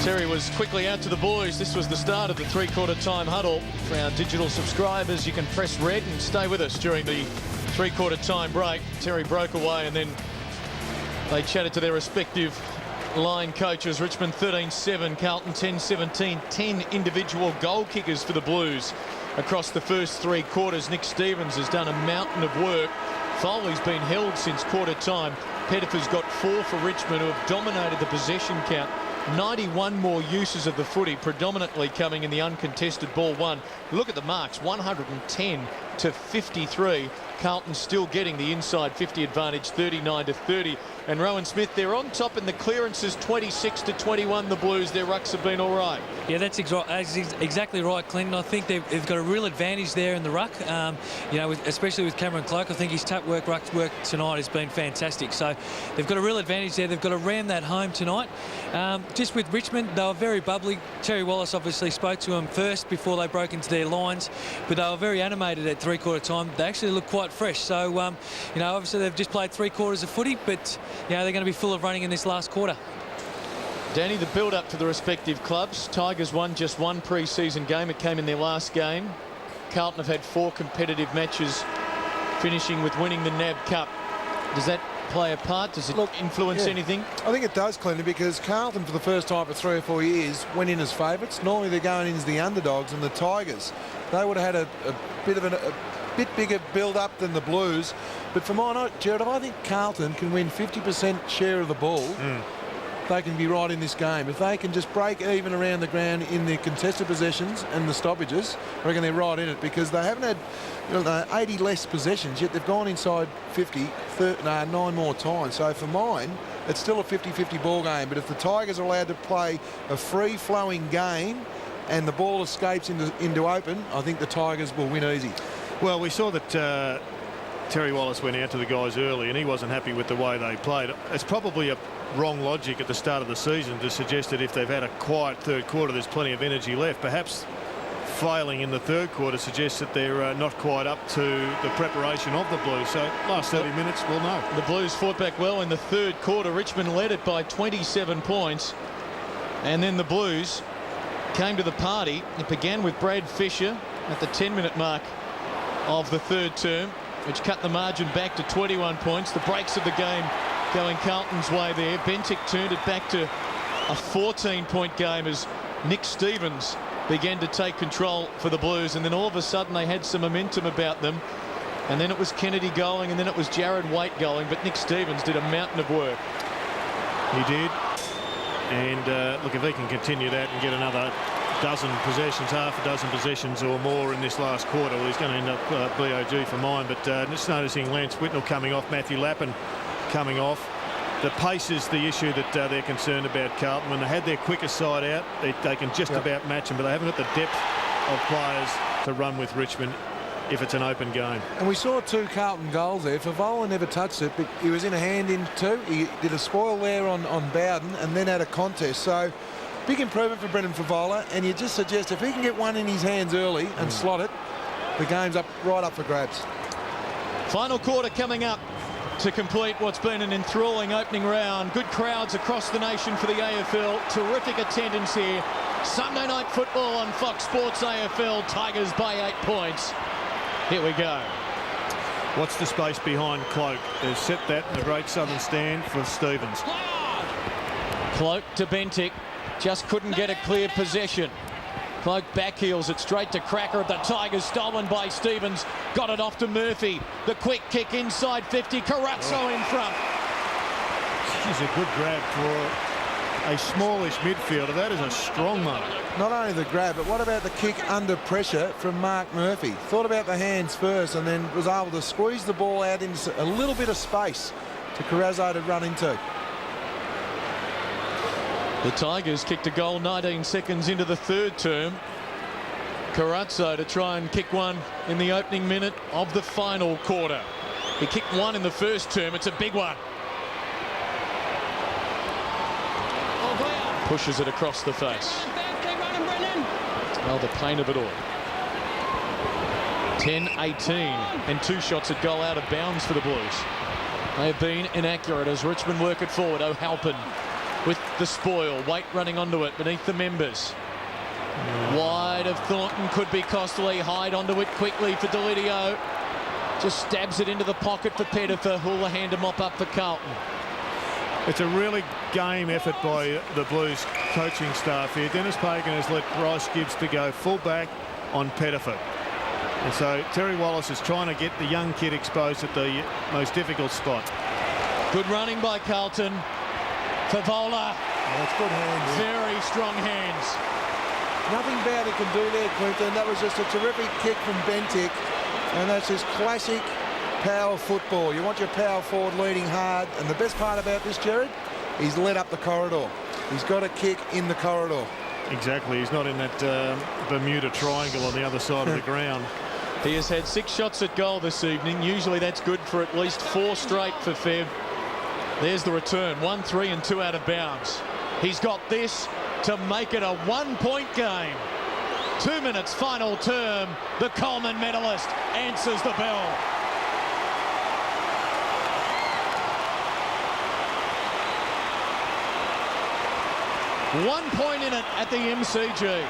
Terry was quickly out to the boys. This was the start of the three-quarter time huddle. For our digital subscribers, you can press red and stay with us during the three-quarter time break. Terry broke away and then they chatted to their respective line coaches. Richmond 13-7, Carlton 10-17. 10 individual goal kickers for the Blues across the first three quarters. Nick Stevens has done a mountain of work. Foley's been held since quarter time. Pettifer's got 4 for Richmond, who have dominated the possession count. 91 more uses of the footy, predominantly coming in the uncontested ball one. Look at the marks, 110 to 53. Carlton still getting the inside 50 advantage, 39 to 30. And Rowan Smith, they're on top in the clearances, 26 to 21. The Blues, their rucks have been all right. Yeah, that's exactly right, Clinton. I think they've got a real advantage there in the ruck. You know, especially with Cameron Cloak, I think his ruck work tonight has been fantastic. So they've got a real advantage there. They've got to ram that home tonight. Just with Richmond, they were very bubbly. Terry Wallace obviously spoke to them first before they broke into their lines, but they were very animated at three-quarter time. They actually looked quite fresh. So, you know, obviously they've just played 3 quarters of footy, but, you know, they're going to be full of running in this last quarter. Danny, the build-up for the respective clubs. Tigers won just one pre-season game. It came in their last game. Carlton have had 4 competitive matches, finishing with winning the NAB Cup. Does that play a part? Does it influence anything? I think it does, Clinton, because Carlton, for the first time for 3 or 4 years, went in as favourites. Normally they're going in as the underdogs, and the Tigers, they would have had a bit of a bit bigger build-up than the Blues. But for mine, Jared, I think Carlton can win 50% share of the ball. They can be right in this game. If they can just break even around the ground in the contested possessions and the stoppages, I reckon they're right in it, because they haven't had 80 less possessions, yet they've gone inside 50 9 more times. So for mine, it's still a 50-50 ball game. But if the Tigers are allowed to play a free-flowing game and the ball escapes into open, I think the Tigers will win easy. Well, we saw that Terry Wallace went out to the guys early and he wasn't happy with the way they played. It's probably a wrong logic at the start of the season to suggest that if they've had a quiet third quarter, there's plenty of energy left. Perhaps failing in the third quarter suggests that they're not quite up to the preparation of the Blues. So last 30 minutes, we'll know. The Blues fought back well in the third quarter. Richmond led it by 27 points. And then the Blues came to the party. It began with Brad Fisher at the 10-minute mark of the third term, which cut the margin back to 21 points. The breaks of the game going Carlton's way there. Bentic turned it back to a 14-point game as Nick Stevens began to take control for the Blues, and then all of a sudden they had some momentum about them, and then it was Kennedy going, and then it was Jared Waite going, but Nick Stevens did a mountain of work. He did, and look, if he can continue that and get another dozen possessions, half a dozen possessions or more in this last quarter, well, he's going to end up BOG for mine. But just noticing Lance Whitnell coming off, Matthew Lappin coming off. The pace is the issue that they're concerned about, Carlton. When they had their quicker side out, they can just about match them, but they haven't got the depth of players to run with Richmond if it's an open game. And we saw 2 Carlton goals there. Favola never touched it, but he was in a hand in 2. He did a spoil there on Bowden and then had a contest. So big improvement for Brendan Favola, and you just suggest if he can get one in his hands early and slot it, the game's right up for grabs. Final quarter coming up to complete what's been an enthralling opening round. Good crowds across the nation for the AFL. Terrific attendance here. Sunday night football on Fox Sports AFL. Tigers by 8 points. Here we go. What's the space behind Cloak? They've set that in the Great Southern Stand for Stevens. Cloak to Bentic. Just couldn't get a clear possession. Cloak backheels it straight to Cracker at the Tigers, stolen by Stevens. Got it off to Murphy. The quick kick inside 50. Carazzo in front. She's a good grab for a smallish midfielder. That is a strong mark. Not only the grab, but what about the kick under pressure from Mark Murphy? Thought about the hands first and then was able to squeeze the ball out into a little bit of space to Carazzo to run into. The Tigers kicked a goal 19 seconds into the third term. Carazzo to try and kick one in the opening minute of the final quarter. He kicked one in the first term. It's a big one. Pushes it across the face. Well, the pain of it all. 10-18 and 2 shots at goal out of bounds for the Blues. They have been inaccurate as Richmond work it forward. O'Halpin with the spoil. Waite running onto it beneath the members. Wide of Thornton could be costly. Hyde onto it quickly for Delidio. Just stabs it into the pocket for Pettifer. Houlihan to mop up for Carlton. It's a really game effort by the Blues coaching staff here. Dennis Pagan has let Bryce Gibbs to go full-back on Pettifer. And so Terry Wallace is trying to get the young kid exposed at the most difficult spot. Good running by Carlton. Favola. That's good hands. Very strong hands. Nothing bad he can do there, Clinton. That was just a terrific kick from Bentic. And that's just classic power football. You want your power forward leading hard. And the best part about this, Jared, he's led up the corridor. He's got a kick in the corridor. Exactly. He's not in that Bermuda Triangle on the other side of the ground. He has had 6 shots at goal this evening. Usually that's good for at least 4 straight for Fev. There's the return. 1, 3 and 2 out of bounds. He's got this to make it a 1-point game. 2 minutes final term. The Coleman medalist answers the bell. One point in it at the MCG.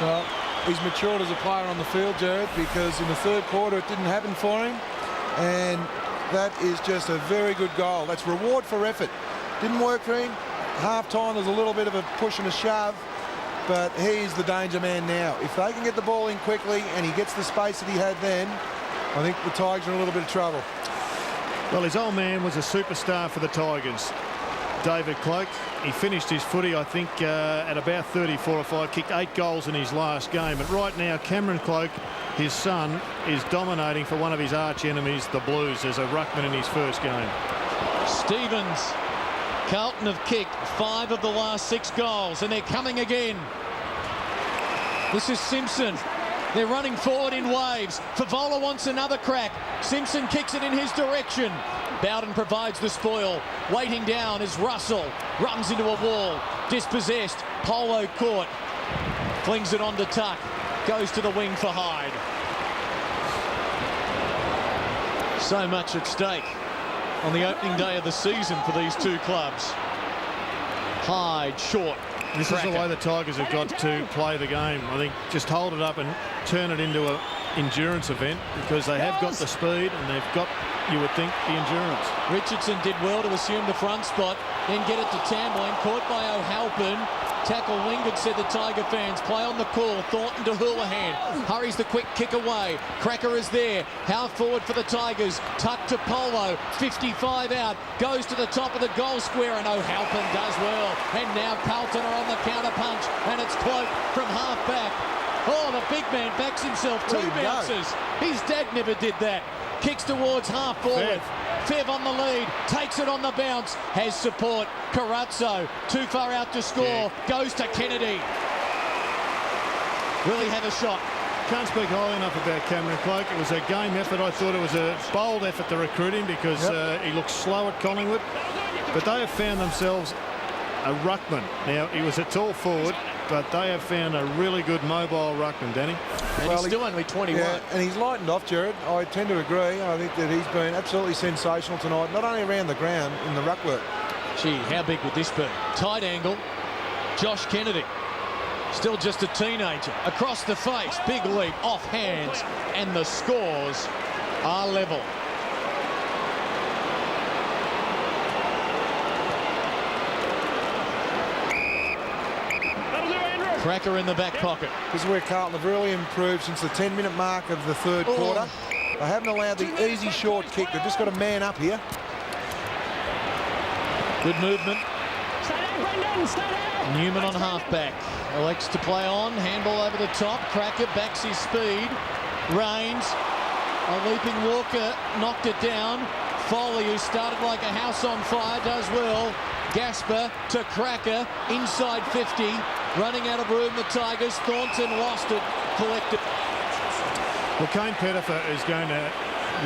Well, he's matured as a player on the field, Jared, because in the third quarter it didn't happen for him. And that is just a very good goal. That's reward for effort. Didn't work for him. Half-time, there's a little bit of a push and a shove. But he's the danger man now. If they can get the ball in quickly and he gets the space that he had then, I think the Tigers are in a little bit of trouble. Well, his old man was a superstar for the Tigers, David Cloak. He finished his footy, I think, at about 34 or 5, kicked 8 goals in his last game. But right now, Cameron Cloak, his son, is dominating for one of his arch enemies, the Blues, as a ruckman in his first game. Stevens. Carlton have kicked 5 of the last 6 goals, and they're coming again. This is Simpson. They're running forward in waves. Favola wants another crack. Simpson kicks it in his direction. Bowden provides the spoil. Waiting down is Russell. Runs into a wall. Dispossessed. Polo caught. Flings it on to Tuck. Goes to the wing for Hyde. So much at stake on the opening day of the season for these two clubs. Hyde, short. This is the way the Tigers have got to play the game. I think just hold it up and turn it into an endurance event, because they have got the speed and they've got, you would think, the endurance. Richardson did well to assume the front spot, then get it to Tambourine, caught by O'Halpin. Tackle Wingard, said the Tiger fans. Play on the call. Thornton to Houlihan. Hurries the quick kick away. Cracker is there. Half forward for the Tigers. Tuck to Polo. 55 out. Goes to the top of the goal square, and O'Halpin does well. And now Carlton are on the counter punch, and it's Cloak from half back. Oh, the big man backs himself. 2 bounces. His dad never did that. Kicks towards half forward. Fev on the lead, takes it on the bounce, has support. Carazzo, too far out to score, goes to Kennedy. Will he have a shot? Can't speak highly enough about Cameron Cloak. It was a game effort. I thought it was a bold effort to recruit him, because he looked slow at Collingwood. But they have found themselves a ruckman. Now, he was a tall forward, but they have found a really good mobile ruckman, Danny. And he's still only 21. Yeah, and he's lightened off, Jared. I tend to agree. I think that he's been absolutely sensational tonight, not only around the ground, in the ruck work. Gee, how big would this be? Tight angle. Josh Kennedy, still just a teenager. Across the face, big leap, off hands, and the scores are level. Cracker in the back pocket. This is where Carlton have really improved since the 10-minute mark of the third quarter. They haven't allowed the easy short kick. They've just got to man up here. Good movement. Newman on halfback. Elects to play on. Handball over the top. Cracker backs his speed. Rains. A leaping Walker knocked it down. Foley, who started like a house on fire, does well. Gasper to Cracker. Inside 50. Running out of room, the Tigers. Thornton lost it. Collected. Well, Kane Pettifer is going to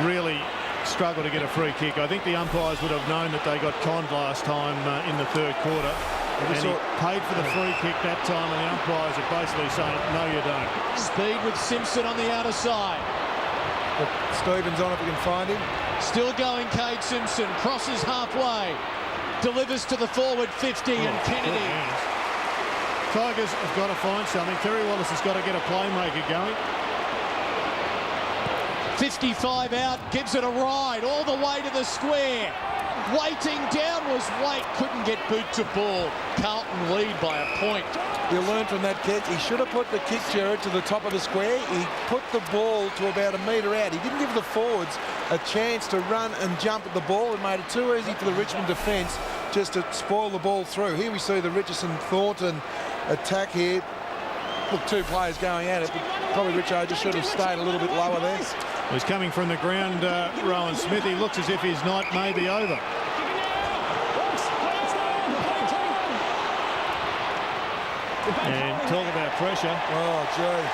really struggle to get a free kick. I think the umpires would have known that they got conned last time in the third quarter. And he paid for the free kick that time, and the umpires are basically saying, no, you don't. Speed with Simpson on the outer side. Stevens on if we can find him. Still going, Cade Simpson. Crosses halfway. delivers to the forward 50 and Kennedy. Tigers have got to find something. Terry Wallace has got to get a playmaker going. 55 out, gives it a ride all the way to the square. Waiting down was Waite, couldn't get boot to ball. Carlton lead by a point. You learn from that kick. He should have put the kick, Jared, to the top of the square. He put the ball to about a metre out. He didn't give the forwards a chance to run and jump at the ball. It made it too easy for the Richmond defence just to spoil the ball through. Here we see the Richardson-Thornton attack here. Look, two players going at it, but probably Richo just should have stayed a little bit lower there. He's coming from the ground, Rowan Smith. He looks as if his night may be over. And talk about pressure. Oh, gee.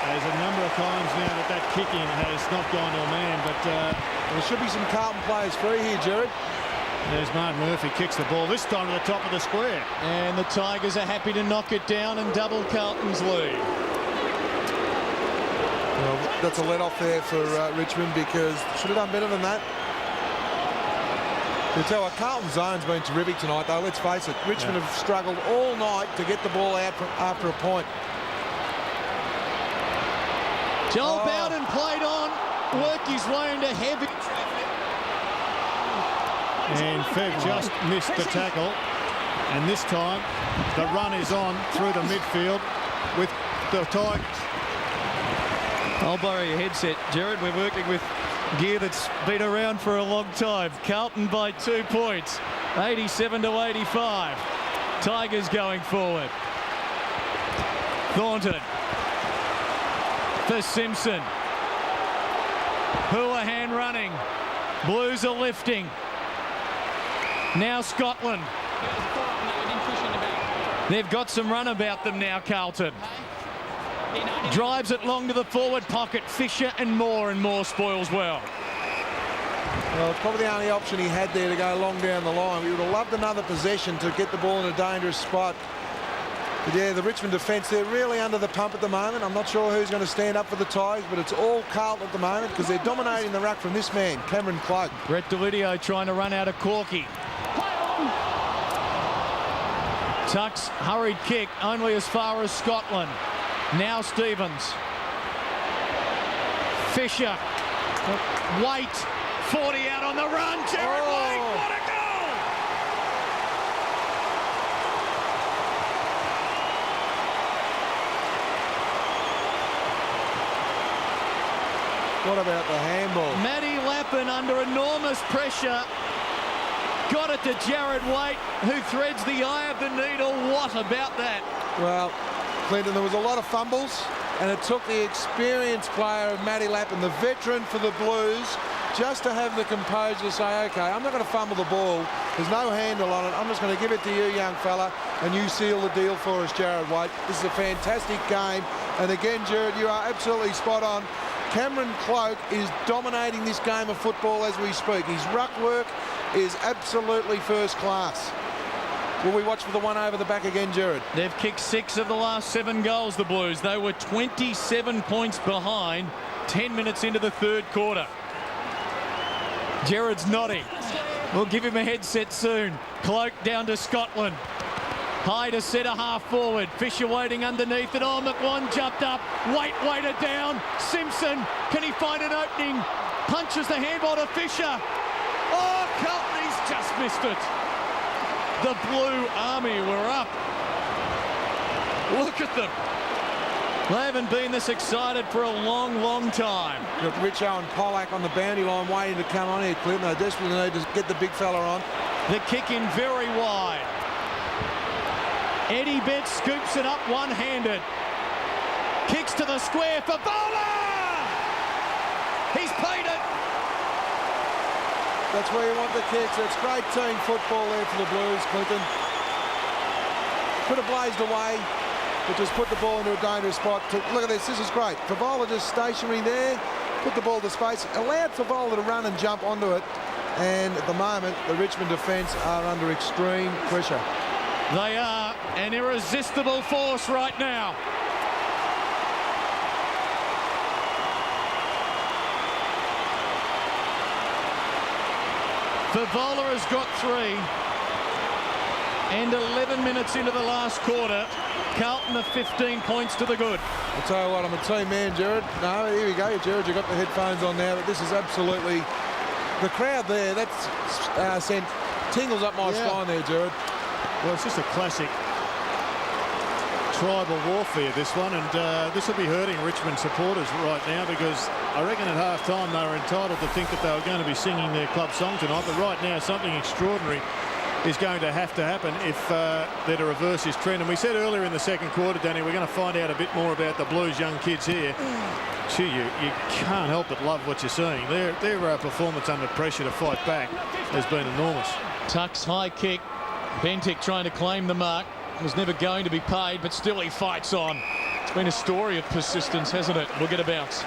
There's a number of times now that kick-in has not gone to a man, but there should be some Carlton players free here, Jared. There's Mark Murphy, kicks the ball, this time to the top of the square. And the Tigers are happy to knock it down and double Carlton's lead. Well, that's a let-off there for Richmond, because should have done better than that. You tell what, Carlton's zone's been terrific tonight, though. Let's face it, Richmond have struggled all night to get the ball out after a point. Joel Bowden played on, worked his way into heavy traffic. And Fev just missed the tackle. And this time, the run is on through the midfield with the Tigers. I'll borrow your headset, Jared. We're working with gear that's been around for a long time. Carlton by 2 points, 87-85. Tigers going forward. Thornton for Simpson. Houlihan running. Blues are lifting. Now Scotland. They've got some run about them now, Carlton. Drives it long to the forward pocket. Fisher and more spoils well. Well, it's probably the only option he had there to go long down the line. We would have loved another possession to get the ball in a dangerous spot. But yeah, the Richmond defence, they're really under the pump at the moment. I'm not sure who's going to stand up for the Tigers, but it's all Carlton at the moment because they're dominating the ruck from this man, Cameron Cloak. Brett Delidio trying to run out of Corky. Tuck's hurried kick only as far as Scotland. Now Stevens. Fisher. Waite. 40 out on the run. Jared Waite. What a goal! What about the handball? Matty Lappin under enormous pressure. Got it to Jared Waite, who threads the eye of the needle. What about that? Well, Clinton, there was a lot of fumbles, and it took the experienced player of Matty Lappin, the veteran for the Blues, just to have the composure to say, OK, I'm not going to fumble the ball. There's no handle on it. I'm just going to give it to you, young fella, and you seal the deal for us, Jared Waite. This is a fantastic game. And again, Jared, you are absolutely spot on. Cameron Cloak is dominating this game of football as we speak. His ruck work is absolutely first class. Will we watch for the one over the back again, Jared? They've kicked 6 of the last 7 goals, the Blues. They were 27 points behind 10 minutes into the third quarter. Jared's nodding. We'll give him a headset soon. Cloak down to Scotland. High to centre half forward. Fisher waiting underneath it. Oh, McWan jumped up. Waite weighted down. Simpson, can he find an opening? Punches the handball to Fisher. Oh, Carlton, he's just missed it. The Blue Army were up. Look at them. They haven't been this excited for a long, long time. Look, Richo and Pollack on the boundary line waiting to come on here, Clinton. They desperately need to get the big fella on. The kick in very wide. Eddie Betts scoops it up one-handed. Kicks to the square for Bowler! He's paid it. That's where you want the kicks. It's great team football there for the Blues, Clinton. Could have blazed away, but just put the ball into a dangerous spot. Look at this. This is great. Favola just stationary there. Put the ball to space. Allowed Favola to run and jump onto it. And at the moment, the Richmond defence are under extreme pressure. They are an irresistible force right now. Favola has got 3. And 11 minutes into the last quarter, Carlton are 15 points to the good. I'll tell you what, I'm a team man, Jared. No, here we go, Jared. You've got the headphones on now, but this is absolutely... The crowd there, that's sent tingles up my spine there, Jared. Well, it's just a classic tribal warfare, this one, and this will be hurting Richmond supporters right now, because I reckon at half-time they were entitled to think that they were going to be singing their club song tonight, but right now something extraordinary is going to happen if they're to reverse this trend. And we said earlier in the second quarter, Danny, we're going to find out a bit more about the Blues young kids here. Gee, you can't help but love what you're seeing. Their performance under pressure to fight back has been enormous. Tuck's high kick. Bentic trying to claim the mark. Was never going to be paid, but still he fights on. It's been a story of persistence, hasn't it? We'll get a bounce.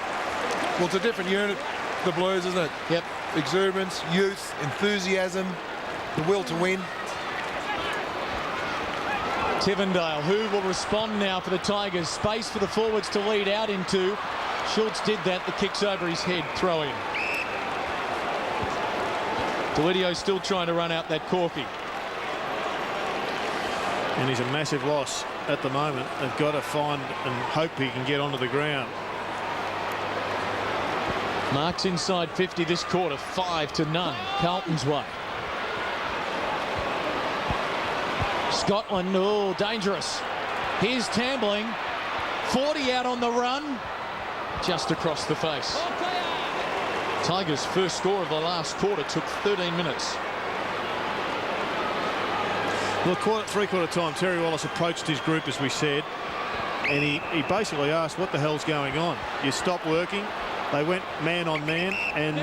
Well, it's a different unit, the Blues, isn't it? Yep. Exuberance, youth, enthusiasm, the will to win. Tivendale, who will respond now for the Tigers? Space for the forwards to lead out into. Schultz did that. The kick's over his head. Throw in. Delidio still trying to run out that corky. And he's a massive loss at the moment. They've got to find and hope he can get onto the ground. Marks inside 50 this quarter, 5-0 Carlton's way. Scotland, oh, dangerous. Here's Tambling, 40 out on the run, just across the face. Tigers' first score of the last quarter took 13 minutes. Well, three-quarter time, Terry Wallace approached his group, as we said, and he basically asked, what the hell's going on? You stopped working. They went man on man, and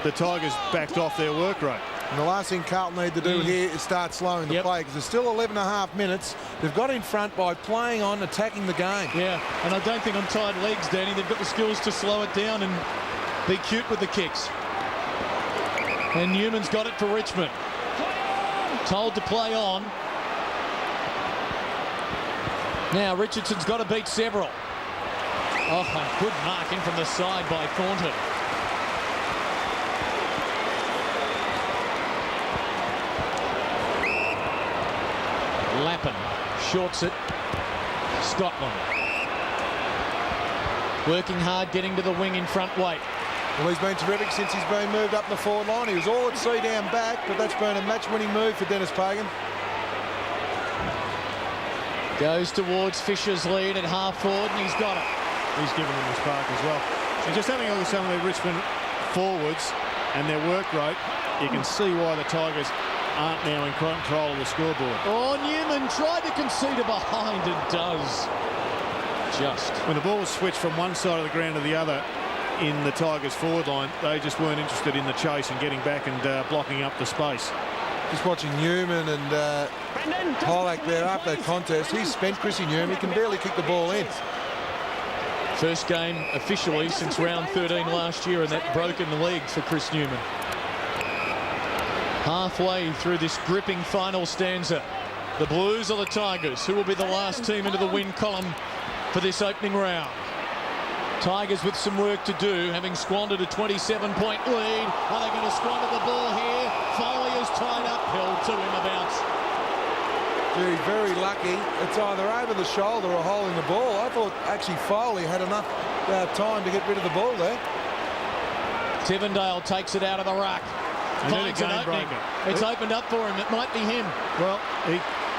the Tigers backed off their work rate. And the last thing Carlton need to do here is start slowing the play, because there's still 11.5 minutes. They've got in front by playing on, attacking the game. Yeah, and I don't think on tired legs, Danny, they've got the skills to slow it down and be cute with the kicks. And Newman's got it for Richmond. Told to play on. Now Richardson's got to beat several. Oh, good marking from the side by Thornton. Lappin shorts it. Scotland working hard, getting to the wing in front weight. Well, he's been terrific since he's been moved up the forward line. He was all at sea down back, but that's been a match-winning move for Dennis Pagan. Goes towards Fisher's lead at half forward, and he's got it. He's given them the spark as well. And just having a look at some of the Richmond forwards and their work rate, you can see why the Tigers aren't now in control of the scoreboard. Oh, Newman tried to concede a behind and does. Just. When the ball was switched from one side of the ground to the other in the Tigers forward line, they just weren't interested in the chase and getting back and blocking up the space. Just watching Newman and Pollack there after that contest. He's spent, Chrissy Newman. He can barely kick the ball in. First game officially since round 13 last year, and that broken leg for Chris Newman. Halfway through this gripping final stanza, the Blues or the Tigers? Who will be the last team into the win column for this opening round? Tigers with some work to do, having squandered a 27-point lead. Are they going to squander the ball here? Foley is tied up, held to him about. Gee, very lucky. It's either over the shoulder or holding the ball. I thought actually Foley had enough time to get rid of the ball there. Tivendale takes it out of the ruck. Finds an opening. It's opened up for him. It might be him. Well,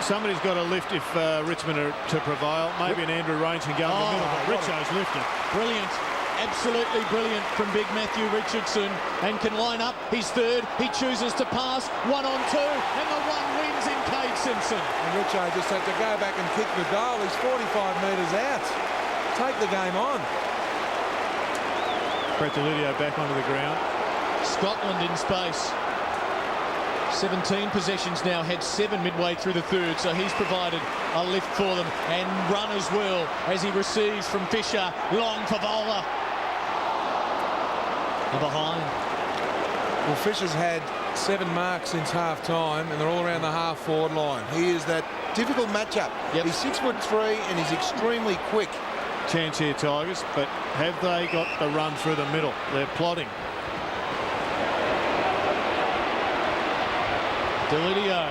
somebody's got to lift if Richmond are to prevail. Maybe an Andrew Raines can go in the middle, but Richo's lifted. Brilliant. Absolutely brilliant from big Matthew Richardson, and can line up. He's third. He chooses to pass. 1-on-2, and the one wins in Cade Simpson. And Richo just had to go back and kick the goal. He's 45 metres out. Take the game on. Brett Delidio back onto the ground. Scotland in space. 17 possessions now, had 7 midway through the third, so he's provided a lift for them, and run as well as he receives from Fisher. Long for Vola. And behind. Well, Fisher's had 7 marks since half-time, and they're all around the half-forward line. He is that difficult matchup. Yep. He's 6'3", and he's extremely quick. Chance here, Tigers, but have they got the run through the middle? They're plotting. Delidio.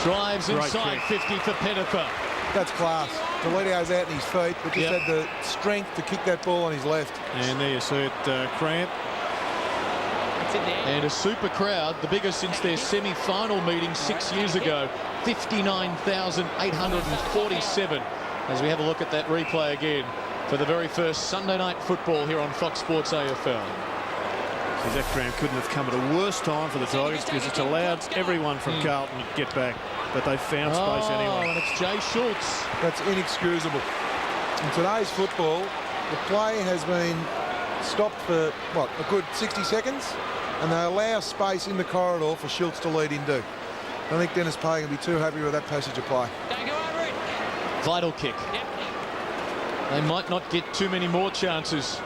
Drives Great inside kick. 50 for Pettifer. That's class. Toledio's out on his feet, but just Yep. had the strength to kick that ball on his left. And there you see it cramp. And a super crowd, the biggest since their semi-final meeting 6 years ago, 59,847. As we have a look at that replay again for the very first Sunday night football here on Fox Sports AFL. See, that cramp couldn't have come at a worse time for the Tigers because it's allowed everyone from Carlton to get back, but they found space anyway. And it's Jay Schultz. That's inexcusable. In today's football, the play has been stopped for, what, a good 60 seconds? And they allow space in the corridor for Schultz to lead into. I think Dennis Pagan will be too happy with that passage of play. Vital kick. They might not get too many more chances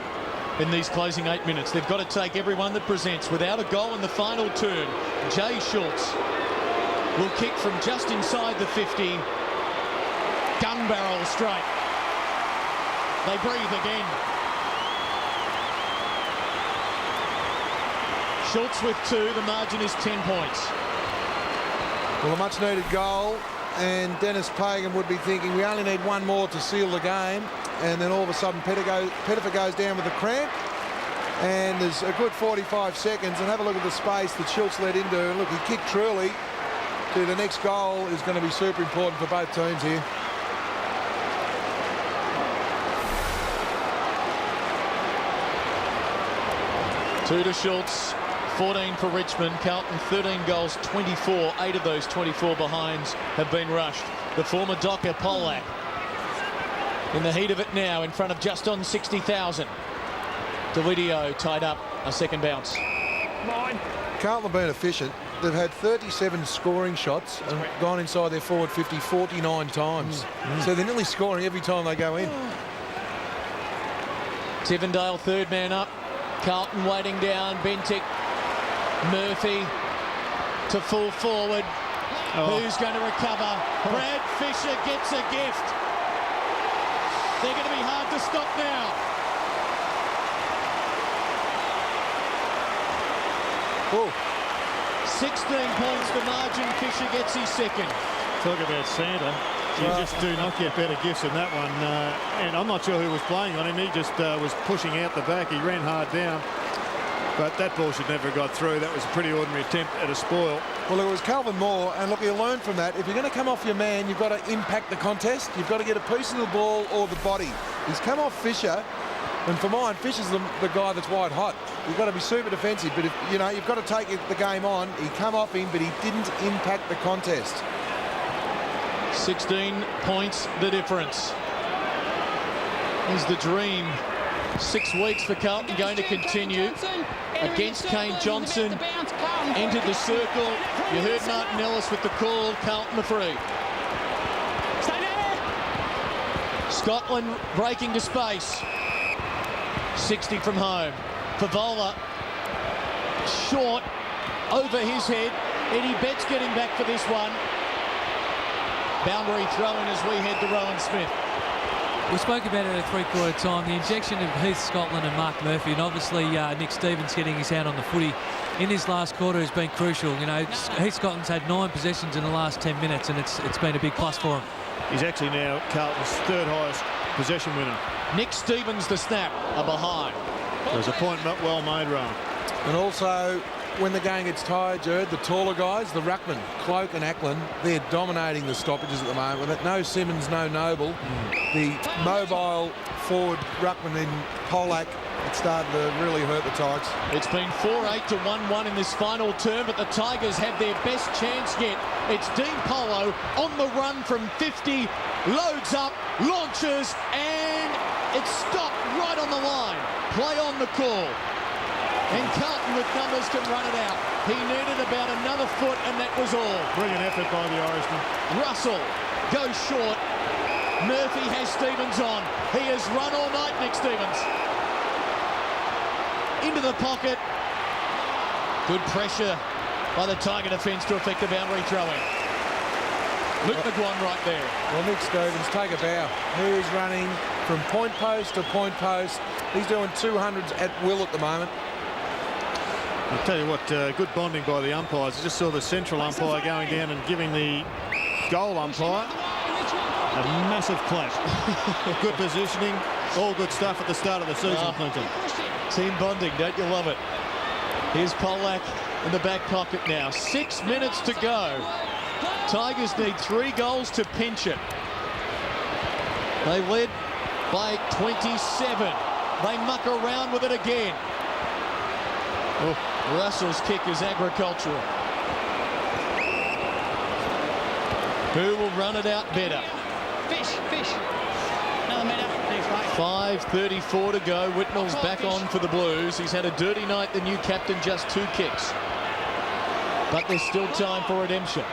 in these closing 8 minutes. They've got to take everyone that presents. Without a goal in the final turn, Jay Schultz will kick from just inside the 50. Gun barrel straight. They breathe again. Schultz with 2. The margin is 10 points. Well, a much needed goal, and Dennis Pagan would be thinking we only need one more to seal the game, and then all of a sudden Pettifer goes down with a cramp, and there's a good 45 seconds, and have a look at the space that Schultz led into. And look, he kicked truly to the next goal is going to be super important for both teams here. Two to Schultz, 14 for Richmond. Carlton 13 goals, 24. 8 of those 24 behinds have been rushed. The former Docker, Polak, in the heat of it now in front of just on 60,000. Delidio tied up, a second bounce. Carlton have been efficient. They've had 37 scoring shots and gone inside their forward 50 49 times. So they're nearly scoring every time they go in. Tivendale, third man up. Carlton waiting down. Bentic, Murphy to full forward. Who's going to recover? Brad Fisher gets a gift. They're going to be hard to stop now. Oh, 16 points the margin. Fisher gets his second. Talk about Santa. You just do not get better gifts than that one. And I'm not sure who was playing on him. He just was pushing out the back. He ran hard down. But that ball should never have got through. That was a pretty ordinary attempt at a spoil. well, it was Calvin Moore, and look, you learn from that. If you're going to come off your man, you've got to impact the contest. You've got to get a piece of the ball or the body. He's come off Fisher, and for mine, Fisher's the guy that's white hot. You've got to be super defensive, but if you know, you've got to take the game on. He come off him, but he didn't impact the contest. 16 points the difference. Is the dream 6 weeks for Carlton going to continue against Kane Johnson? Entered the circle. You heard Martin Ellis with the call. Carlton the free. Scotland breaking to space. 60 from home. Favola short over his head. Eddie Betts getting back for this one. Boundary throw-in as we head to Rowan Smith. We spoke about it at three-quarter time. The injection of Heath Scotland and Mark Murphy, and obviously Nick Stevens getting his hand on the footy in this last quarter has been crucial. You know, Heath Scotland's had 9 possessions in the last 10 minutes, and it's been a big plus for him. He's actually now Carlton's third highest possession winner. Nick Stevens the snap, a behind. There's a point well made, Rowan. And also, when the game gets tired, Jared, the taller guys, the ruckman, Cloak and Ackland, they're dominating the stoppages at the moment. With no Simmons, no Noble, the mobile forward ruckman in Polak, it started to really hurt the Tigers. It's been 4-8 to 1-1 in this final term, but the Tigers have their best chance yet. It's Dean Polo on the run from 50, loads up, launches, and it's stopped right on the line. Play on the call. And Carlton with numbers can run it out. He needed about another foot, and that was all. Brilliant effort by the Irishman. Russell goes short. Murphy has Stevens on. He has run all night, Nick Stevens. Into the pocket. Good pressure by the Tiger defence to affect the boundary throw-in. Luke McGuan right there. Well, Nick Stevens, take a bow. He is running from point post to point post. He's doing 200s at will at the moment. I'll tell you what, good bonding by the umpires. I just saw the central umpire going down and giving the goal umpire a massive clap. Good positioning, all good stuff at the start of the season, Clinton. Team bonding, don't you love it? Here's Polak in the back pocket now. 6 minutes to go. Tigers need 3 goals to pinch it. They led by 27. They muck around with it again. Oh, Russell's kick is agricultural. Who will run it out better? Fish. Another minute. 5:34 to go. Whitnall's back on for the Blues. He's had a dirty night, the new captain, just 2 kicks. But there's still time for redemption.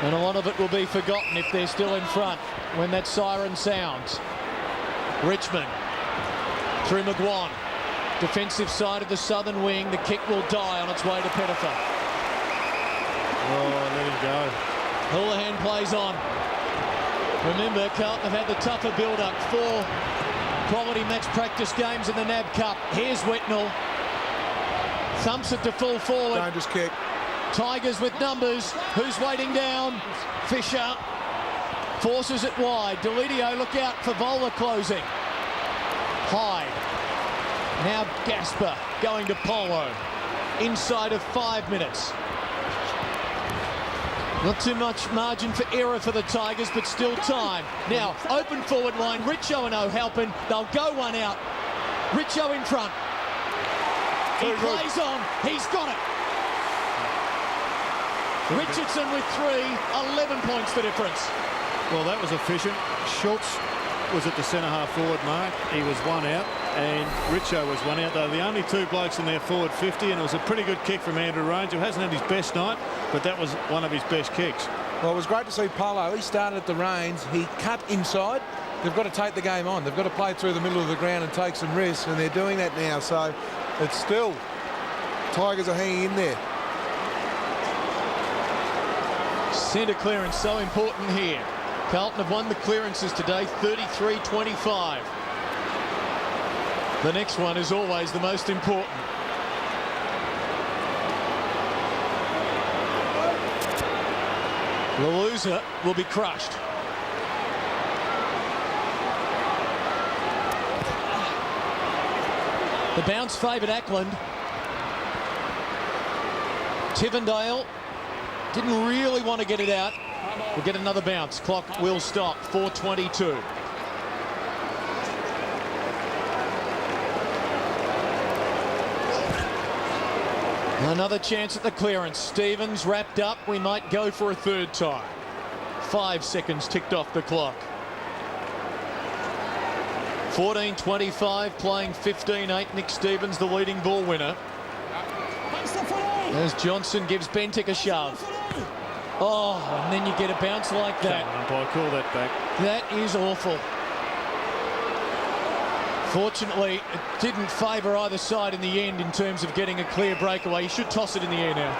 And a lot of it will be forgotten if they're still in front when that siren sounds. Richmond through McGuan. Defensive side of the southern wing. The kick will die on its way to Pettifer. Oh, let him go. Houlihan plays on. Remember, Carlton have had the tougher build-up. 4 quality match practice games in the NAB Cup. Here's Whitnall. Thumps it to full forward. Dangerous kick. Tigers with numbers. Who's waiting down? Fisher forces it wide. Delidio, look out for Vola closing. Hyde. Now Gasper going to Polo. Inside of 5 minutes. Not too much margin for error for the Tigers, but still time. Now, open forward line. Richo and O helping. They'll go one out. Richo in front. He plays on. He's got it. Richardson with 3. 11 points the difference. Well, that was efficient. Schultz was at the centre-half forward mark. He was 1 out, and Richo was 1 out. They're the only 2 blokes in their forward 50, and it was a pretty good kick from Andrew Rains, who hasn't had his best night, but that was one of his best kicks. Well, it was great to see Polo. He started at the reins. He cut inside. They've got to take the game on. They've got to play through the middle of the ground and take some risks, and they're doing that now. So it's still Tigers are hanging in there. Centre clearance so important here. Carlton have won the clearances today, 33-25. The next one is always the most important. The loser will be crushed. The bounce favoured Ackland. Tivendale didn't really want to get it out. We'll get another bounce. Clock will stop. 4:22. Another chance at the clearance. Stevens wrapped up. We might go for a 3rd time. 5 seconds ticked off the clock. 14:25, playing 15-8. Nick Stevens, the leading ball winner. As Johnson gives Bentic a shove. Oh, and then you get a bounce like that. Umpire, call that back. That is awful. Fortunately, it didn't favour either side in the end in terms of getting a clear breakaway. You should toss it in the air now.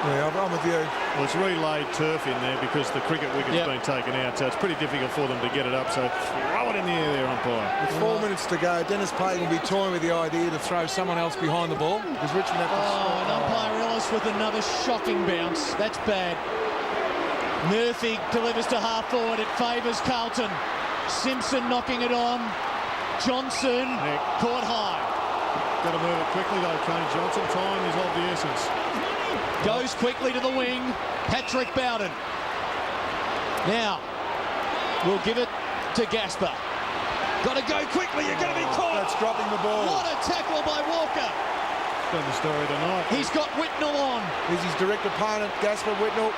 Yeah, I'm with you. Well, it's relayed turf in there because the cricket wicket's been taken out, so it's pretty difficult for them to get it up. So throw it in the air there, umpire. With 4 minutes to go, Dennis Payton will be toying with the idea to throw someone else behind the ball because Richmond have to... Oh, and umpire Ellis with another shocking bounce. That's bad. Murphy delivers to half forward. It favours Carlton. Simpson knocking it on. Johnson caught high. Got to move it quickly though, Kane Johnson. Time is of the essence. Goes quickly to the wing. Patrick Bowden. Now, we'll give it to Gasper. Got to go quickly. You're going to be caught. That's dropping the ball. What a tackle by Walker. Been the story tonight. He's got Whitnall on. He's his direct opponent, Gasper Whitnall.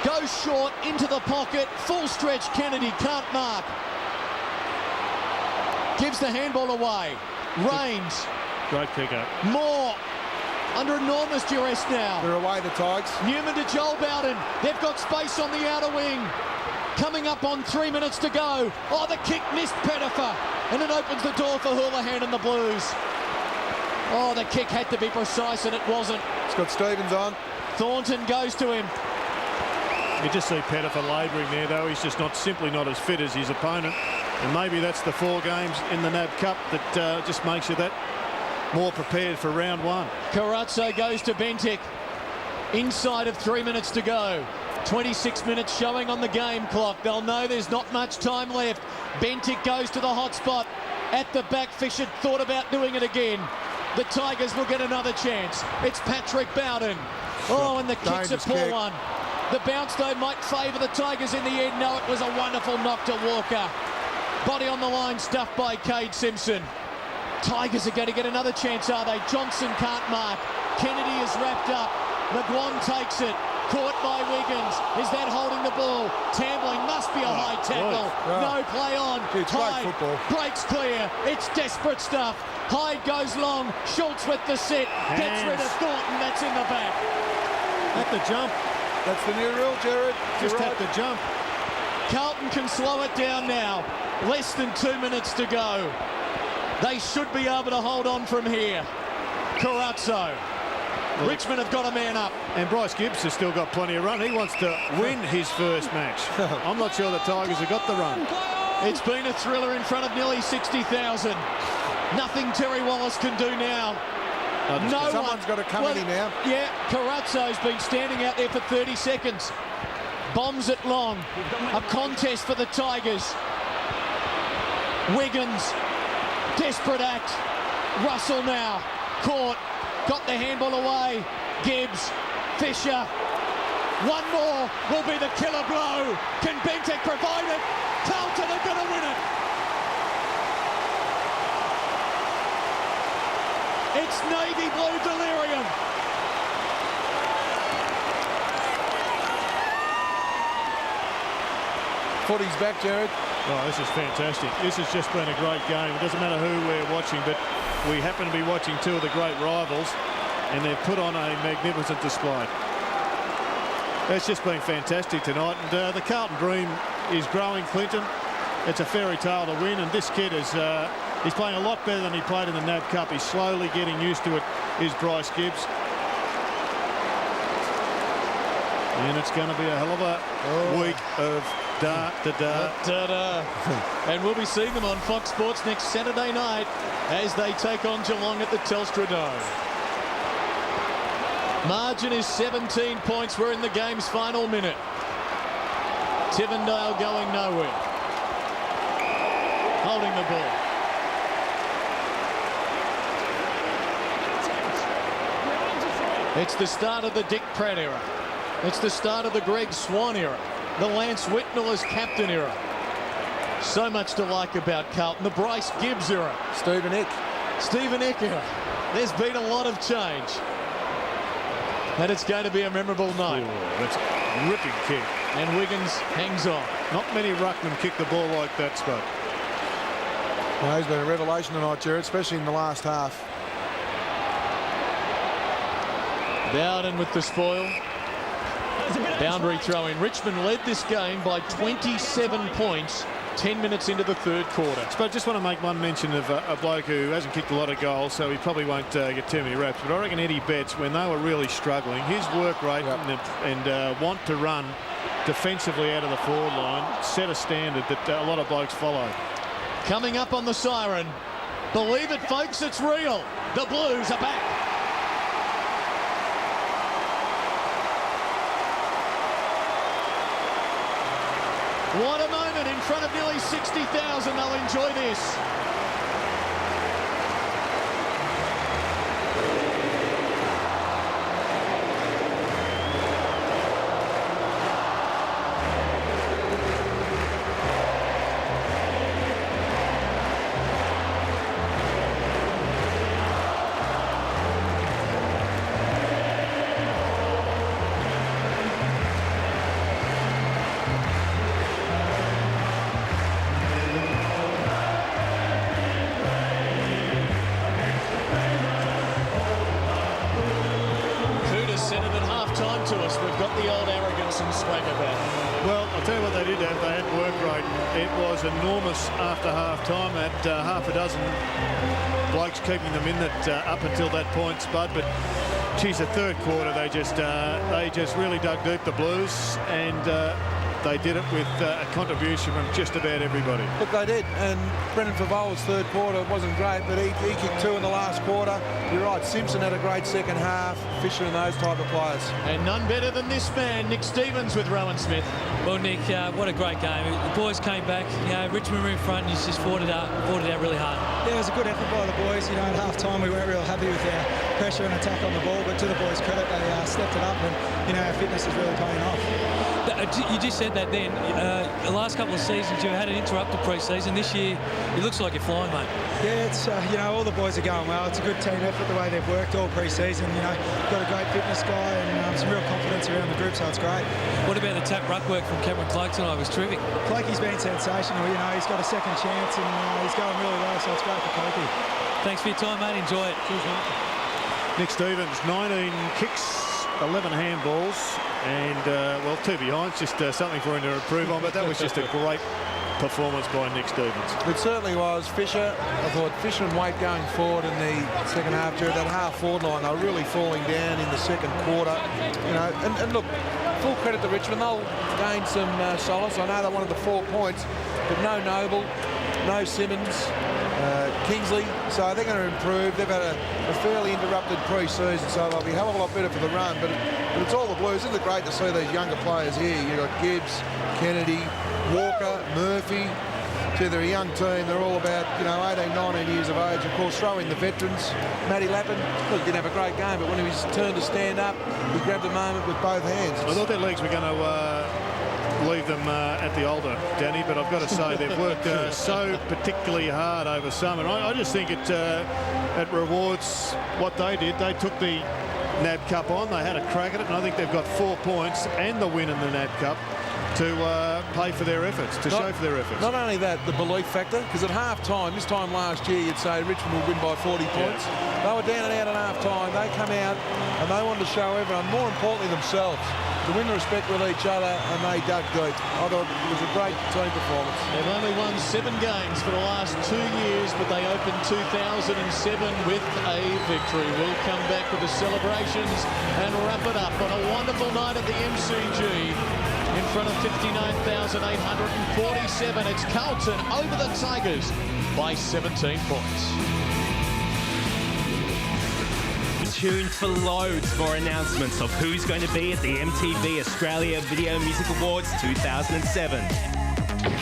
Goes short into the pocket. Full stretch. Kennedy can't mark. Gives the handball away. Rains. Great kick up. Moore under enormous duress now. They're away, the Tigers. Newman to Joel Bowden. They've got space on the outer wing. Coming up on 3 minutes to go. Oh, the kick missed Pettifer. And it opens the door for Houlihan and the Blues. Oh, the kick had to be precise and it wasn't. It's got Stevens on. Thornton goes to him. You just see Pettifer labouring there, though. He's just simply not as fit as his opponent. And maybe that's the 4 games in the NAB Cup that just makes you that more prepared for round one. Carazzo goes to Bentic. Inside of 3 minutes to go. 26 minutes showing on the game clock. They'll know there's not much time left. Bentic goes to the hot spot. At the back, Fisher thought about doing it again. The Tigers will get another chance. It's Patrick Bowden. Oh, and the kick's a poor one. The bounce, though, might favour the Tigers in the end. No, it was a wonderful knock to Walker. Body on the line, stuffed by Cade Simpson. Tigers are going to get another chance, are they? Johnson can't mark. Kennedy is wrapped up. McGuan takes it. Caught by Wiggins. Is that holding the ball? Tambling must be a high tackle. No play on. Hyde breaks clear. It's desperate stuff. Hyde goes long. Schultz with the set. Gets rid of Thornton. That's in the back. At the jump. That's the new rule, Jared. Just at the jump. Carlton can slow it down now. Less than 2 minutes to go. They should be able to hold on from here. Carazzo. Richmond have got a man up. And Bryce Gibbs has still got plenty of run. He wants to win his first match. I'm not sure the Tigers have got the run. It's been a thriller in front of nearly 60,000. Nothing Terry Wallace can do now. Someone's got to come in now. Yeah, Carazzo's been standing out there for 30 seconds. Bombs it long. A contest for the Tigers. Wiggins. Desperate act. Russell now. Caught. Got the handball away. Gibbs. Fisher. One more will be the killer blow. Can Bentic provide it? Carlton are going to win it. It's navy blue delirium. Footy's back, Jared. Oh, this is fantastic. This has just been a great game. It doesn't matter who we're watching, but we happen to be watching two of the great rivals, and they've put on a magnificent display. It's just been fantastic tonight, and the Carlton dream is growing, Clinton. It's a fairy tale to win, and this kid is he's playing a lot better than he played in the NAB Cup. He's slowly getting used to it, is Bryce Gibbs. And it's going to be a hell of a week of da-da-da. And we'll be seeing them on Fox Sports next Saturday night as they take on Geelong at the Telstra Dome. Margin is 17 points. We're in the game's final minute. Tivendale going nowhere. Holding the ball. It's the start of the Dick Pratt era. It's the start of the Greg Swan era. The Lance Whitnell as captain era. So much to like about Carlton. The Bryce Gibbs era. Stephen Eck era. There's been a lot of change. And it's going to be a memorable night. Ooh, that's a ripping kick. And Wiggins hangs on. Not many ruckmen kick the ball like that, Spud. No, he's been a revelation tonight, Jared, especially in the last half. Bowden with the spoil. Boundary throw in. Richmond led this game by 27 points 10 minutes into the third quarter. But I just want to make one mention of a bloke who hasn't kicked a lot of goals, so he probably won't get too many reps. But I reckon Eddie Betts, when they were really struggling, his work rate and want to run defensively out of the forward line set a standard that a lot of blokes follow. Coming up on the siren. Believe it, folks, it's real. The Blues are back. What a moment in front of nearly 60,000. They'll enjoy this. Enormous after half-time at half a dozen blokes keeping them in that up until that point, Spud. But geez, the third quarter they just really dug deep, the Blues, and they did it with a contribution from just about everybody. Look, they did, and Brendan Favola's third quarter wasn't great, but he kicked 2 in the last quarter. You're right, Simpson had a great second half, Fisher and those type of players. And none better than this man, Nick Stevens with Rowan Smith. Well, Nick, what a great game. The boys came back. Richmond were in front and he's just fought it out really hard. Yeah, it was a good effort by the boys. At half-time we weren't real happy with our pressure and attack on the ball, but to the boys' credit, they stepped it up, and our fitness is really paying off. You just said that then. The last couple of seasons you had an interrupted pre-season. This year it looks like you're flying, mate. Yeah, it's all the boys are going well. It's a good team effort the way they've worked all pre-season. Got a great fitness guy and some real confidence around the group, so it's great. What about the tap ruck work from Cameron Clark tonight? It was terrific. Clarkie's been sensational. He's got a second chance and he's going really well, so it's great for Clarkie. Thanks for your time, mate. Enjoy it. Cheers, mate. Nick Stevens, 19 kicks, 11 handballs, and, 2 behinds, just something for him to improve on, but that was just a great performance by Nick Stevens. It certainly was. Fisher, I thought Fisher and Waite going forward in the second half, during that half-forward line, they were really falling down in the second quarter. And look, full credit to Richmond, they'll gain some solace. I know they wanted the 4 points, but no Noble, no Simmons, Kingsley, so they're going to improve. They've had a fairly interrupted pre-season, so they'll be a hell of a lot better for the run, but it's all the Blues. Isn't it great to see these younger players here? You've got Gibbs, Kennedy, Walker, Murphy. So they're a young team. They're all about 18, 19 years of age. Of course, throw in the veterans. Matty Lappin, look, didn't have a great game, but when he was turned to stand up, he grabbed the moment with both hands. I thought their legs were going to leave them at the altar, Danny, but I've got to say they've worked so particularly hard over summer. I just think it rewards what they did. They took the NAB Cup on. They had a crack at it, and I think they've got 4 points and the win in the NAB Cup to pay for their efforts, show for their efforts. Not only that, the belief factor, because at half-time, this time last year, you'd say Richmond will win by 40 points. They were down and out at half-time. They come out and they wanted to show everyone, more importantly themselves, to win the respect with each other, and they dug deep. I thought it was a great team performance. They've only won 7 games for the last 2 years, but they opened 2007 with a victory. We'll come back with the celebrations and wrap it up on a wonderful night at the MCG. In front of 59,847, it's Carlton over the Tigers by 17 points. Tuned for loads more announcements of who's going to be at the MTV Australia Video Music Awards 2007.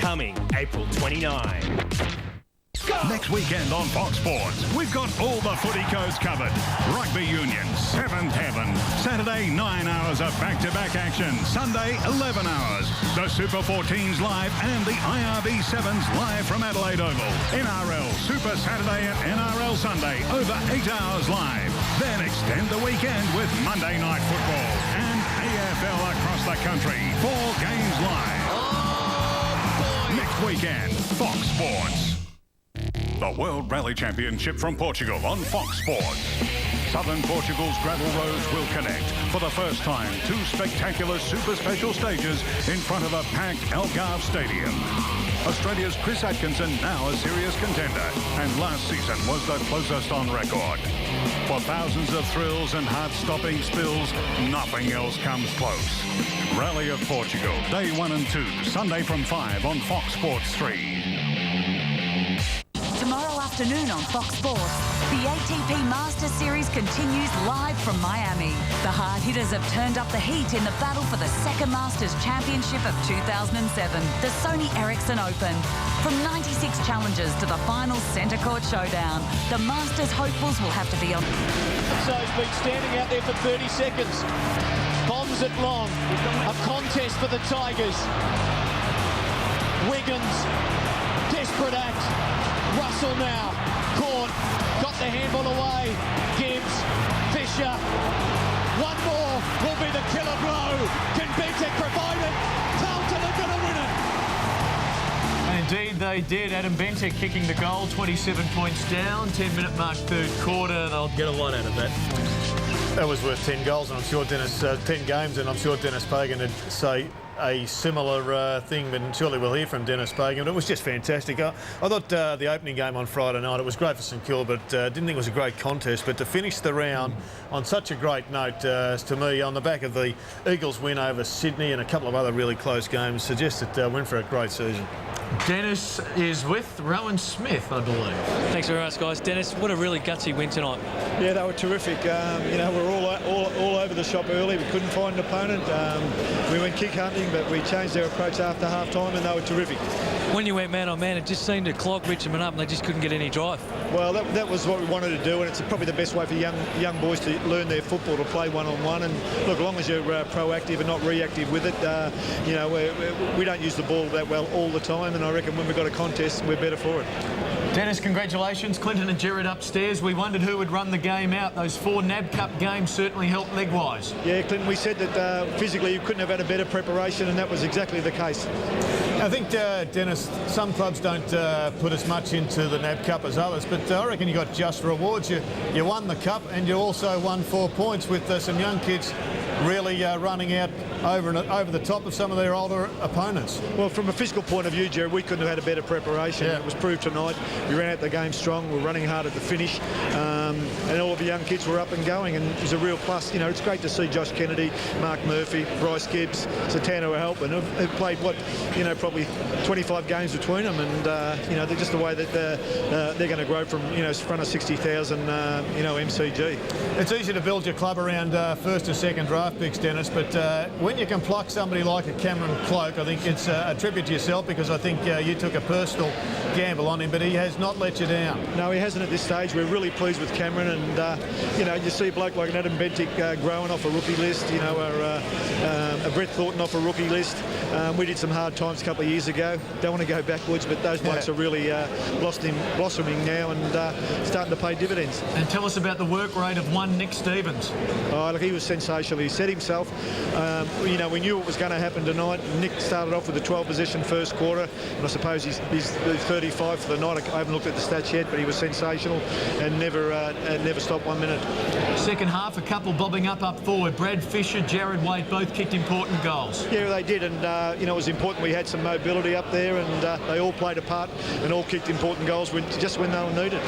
Coming April 29. Next weekend on Fox Sports, we've got all the footy codes covered. Rugby Union, 7th Heaven. Saturday, 9 hours of back-to-back action. Sunday, 11 hours. The Super 14s live and the IRB 7s live from Adelaide Oval. NRL Super Saturday and NRL Sunday, over 8 hours live. Then extend the weekend with Monday Night Football and AFL across the country. 4 games live. Next weekend, Fox Sports. The World Rally Championship from Portugal on Fox Sports. Southern Portugal's gravel roads will connect. For the first time, 2 spectacular super special stages in front of a packed Algarve Stadium. Australia's Chris Atkinson now a serious contender, and last season was the closest on record. For thousands of thrills and heart-stopping spills, nothing else comes close. Rally of Portugal, Day 1 and 2, Sunday from 5 on Fox Sports 3. Tomorrow afternoon on Fox Sports, the ATP Masters Series continues live from Miami. The hard hitters have turned up the heat in the battle for the second Masters Championship of 2007, the Sony Ericsson Open. From 96 challengers to the final centre court showdown, the Masters hopefuls will have to be on. So he's been standing out there for 30 seconds. Bombs it long. A contest for the Tigers. Wiggins, desperate act. Russell now, caught, got the handball away, Gibbs, Fisher, one more will be the killer blow, can Bentek provide it, Carlton are going to win it. Indeed they did, Adam Bentek kicking the goal, 27 points down, 10-minute mark third quarter, they'll get a lot out of that. That was worth 10 goals, and I'm sure 10 games, and I'm sure Dennis Pagan would say a similar thing, but surely we'll hear from Dennis Pagan. But it was just fantastic. I thought the opening game on Friday night, it was great for St Kilda, but didn't think it was a great contest. But to finish the round on such a great note, to me, on the back of the Eagles win over Sydney and a couple of other really close games, suggests that we're in for a great season. Dennis is with Rowan Smith, I believe. Thanks very much, guys. Dennis, what a really gutsy win tonight. Yeah, they were terrific. You know, we're all over the shop early. We couldn't find an opponent. We went kick hunting, but we changed our approach after half-time, and they were terrific. When you went man-on-man, it just seemed to clog Richmond up, and they just couldn't get any drive. Well, that was what we wanted to do, and it's probably the best way for young boys to learn their football, to play one-on-one. And look, as long as you're proactive and not reactive with it, you know, we don't use the ball that well all the time, and I reckon when we've got a contest, we're better for it. Dennis, congratulations. Clinton and Jared upstairs. We wondered who would run the game out. Those 4 NAB Cup games certainly helped leg-wise. Yeah, Clinton, we said that physically you couldn't have had a better preparation, and that was exactly the case. I think, Dennis, some clubs don't put as much into the NAB Cup as others, but I reckon you got just rewards. You won the Cup, and you also won 4 points with some young kids really running out over the top of some of their older opponents. Well, from a physical point of view, Jared, we couldn't have had a better preparation. Yeah. It was proved tonight. We ran out the game strong. We were running hard at the finish, and all of the young kids were up and going, and it was a real plus. You know, it's great to see Josh Kennedy, Mark Murphy, Bryce Gibbs, Satana were helping. Who've played probably 25 games between them, and you know, they're just the way that they're going to grow from front of 60,000 MCG. It's easy to build your club around first and second draft picks, Dennis, but when you can pluck somebody like a Cameron Cloke, I think it's a tribute to yourself, because I think you took a personal gamble on him, but he has not let you down. No, he hasn't at this stage. We're really pleased with Cameron, and you know, you see a bloke like an Adam Bentic growing off a rookie list, you know, a Brett Thornton off a rookie list. We did some hard times a couple of years ago. Don't want to go backwards, but those blokes are really blossoming now and starting to pay dividends. And tell us about the work rate of one Nick Stevens. Oh, look, he was sensational. He set himself. You know, we knew what was going to happen tonight. Nick started off with a 12-possession first quarter, and I suppose he's 35 for the night. I haven't looked at the stats yet, but he was sensational and never stopped 1 minute. Second half, a couple bobbing up forward. Brad Fisher, Jared Waite both kicked important goals. Yeah, they did, and you know, it was important we had some mobility up there, and they all played a part and all kicked important goals just when they were needed.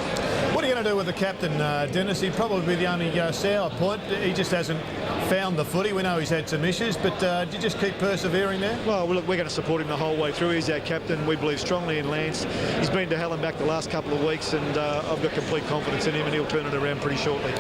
What are you going to do with the captain, Dennis? He'd probably be the only sour point. He just hasn't found the footy. We know he's had some issues, but do you just keep persevering there? Well, look, we're going to support him the whole way through. He's our captain. We believe strongly in Lance. He's been to hell and back the last couple of weeks, and I've got complete confidence in him, and he'll turn it around pretty shortly.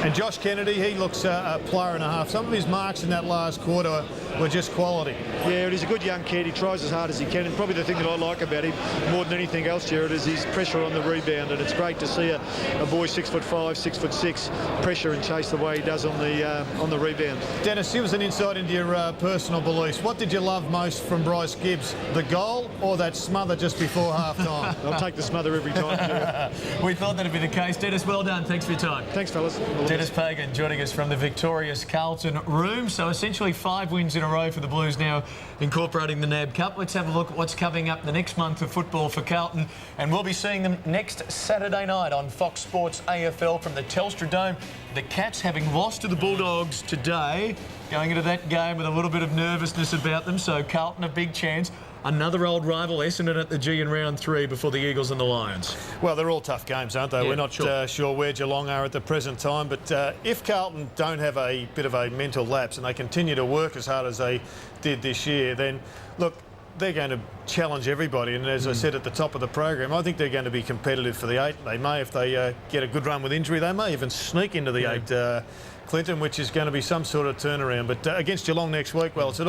And Josh Kennedy, he looks a player and a half. Some of his marks in that last quarter were just quality. Yeah, he's a good young kid. He tries as hard as he can, and probably the thing that I like about him more than anything else, Jared, is his pressure on the rebound, and it's great to see a boy 6'5", 6'6", pressure and chase the way he does on the rebound. Dennis, give us an insight into your personal beliefs. What did you love most from Bryce Gibbs, the goal or that smother just before half-time? I'll take the smother every time, Jared. We thought that'd be the case. Dennis, well done. Thanks for your time. Thanks, fellas. Dennis Pagan joining us from the victorious Carlton room. So essentially 5 wins in a row for the Blues now, incorporating the NAB Cup. Let's have a look at what's coming up the next month of football for Carlton, and we'll be seeing them next Saturday night on Fox Sports AFL from the Telstra Dome. The Cats, having lost to the Bulldogs today, going into that game with a little bit of nervousness about them, so Carlton a big chance. Another old rival, Essendon at the G in round 3 before the Eagles and the Lions. Well, they're all tough games, aren't they? Yeah, we're not sure where Geelong are at the present time, but if Carlton don't have a bit of a mental lapse and they continue to work as hard as they did this year, then, look, they're going to challenge everybody, and as I said at the top of the program, I think they're going to be competitive for the 8. They may, if they get a good run with injury, they may even sneak into the 8, Clinton, which is going to be some sort of turnaround. But against Geelong next week, well, it's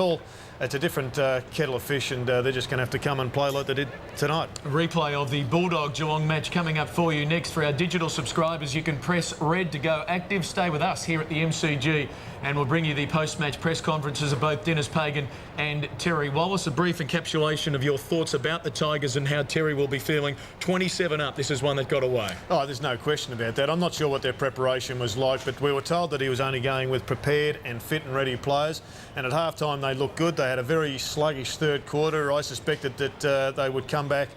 a different kettle of fish, and they're just going to have to come and play like they did tonight. A replay of the Bulldog-Geelong match coming up for you next. For our digital subscribers, you can press red to go active. Stay with us here at the MCG, and we'll bring you the post-match press conferences of both Dennis Pagan and Terry Wallace. A brief encapsulation of your thoughts about the Tigers and how Terry will be feeling. 27 up, this is one that got away. Oh, there's no question about that. I'm not sure what their preparation was like, but we were told that he was only going with prepared and fit and ready players, and at half-time they looked good. They had a very sluggish third quarter. I suspected that they would come back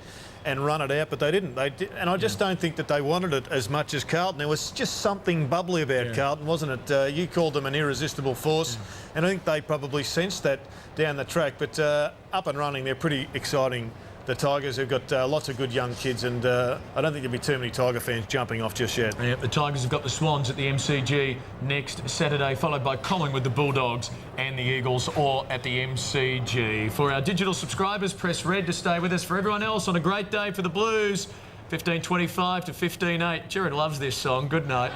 and run it out, but they didn't. And I just don't think that they wanted it as much as Carlton. There was just something bubbly about Carlton, wasn't it? You called them an irresistible force, and I think they probably sensed that down the track. But up and running, they're pretty exciting. The Tigers have got lots of good young kids, and I don't think there'll be too many Tiger fans jumping off just yet. Yeah, the Tigers have got the Swans at the MCG next Saturday, followed by Collingwood, the Bulldogs and the Eagles, all at the MCG. For our digital subscribers, press red to stay with us. For everyone else, on a great day for the Blues, 15:25 to 15:08. Jared loves this song. Good night.